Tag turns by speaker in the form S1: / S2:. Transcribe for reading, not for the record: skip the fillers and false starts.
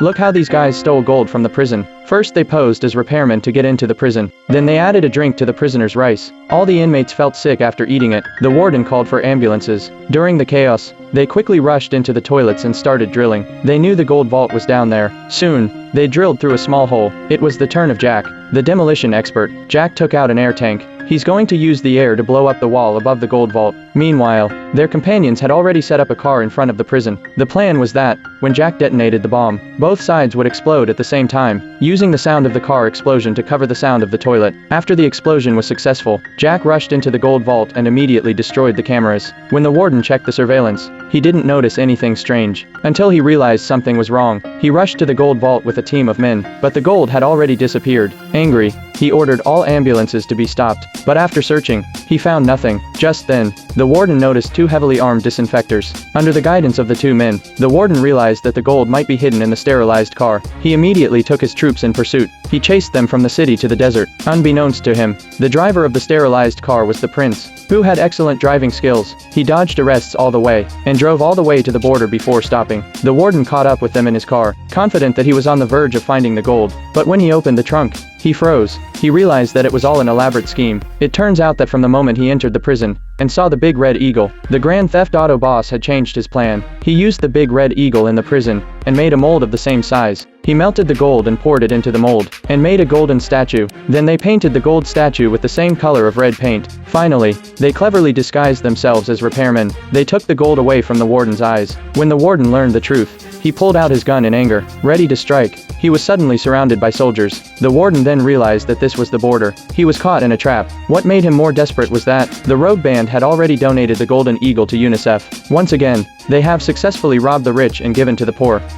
S1: Look how these guys stole gold from the prison. First they posed as repairmen to get into the prison. Then they added a drink to the prisoners' rice. All the inmates felt sick after eating it. The warden called for ambulances. During the chaos, they quickly rushed into the toilets and started drilling. They knew the gold vault was down there. Soon, they drilled through a small hole. It was the turn of Jack, the demolition expert. Jack took out an air tank. He's going to use the air to blow up the wall above the gold vault. Meanwhile, their companions had already set up a car in front of the prison. The plan was that, when Jack detonated the bomb, both sides would explode at the same time, using the sound of the car explosion to cover the sound of the toilet. After the explosion was successful, Jack rushed into the gold vault and immediately destroyed the cameras. When the warden checked the surveillance, he didn't notice anything strange, until he realized something was wrong. He rushed to the gold vault with a team of men, but the gold had already disappeared. Angry, he ordered all ambulances to be stopped, but after searching, he found nothing. Just then, the warden noticed two heavily armed disinfectors. Under the guidance of the two men, the warden realized that the gold might be hidden in the sterilized car. He immediately took his troops in pursuit. He chased them from the city to the desert. Unbeknownst to him, the driver of the sterilized car was the prince, who had excellent driving skills. He dodged arrests all the way, and drove all the way to the border before stopping. The warden caught up with them in his car, confident that he was on the verge of finding the gold. But when he opened the trunk, he froze. He realized that it was all an elaborate scheme. It turns out that from the moment he entered the prison and saw the Big Red Eagle, the Grand Theft Auto boss had changed his plan. He used the Big Red Eagle in the prison and made a mold of the same size. He melted the gold and poured it into the mold, and made a golden statue. Then they painted the gold statue with the same color of red paint. Finally, they cleverly disguised themselves as repairmen. They took the gold away from the warden's eyes. When the warden learned the truth, he pulled out his gun in anger, ready to strike. He was suddenly surrounded by soldiers. The warden then realized that this was the border. He was caught in a trap. What made him more desperate was that the rogue band had already donated the Golden Eagle to UNICEF. Once again, they have successfully robbed the rich and given to the poor.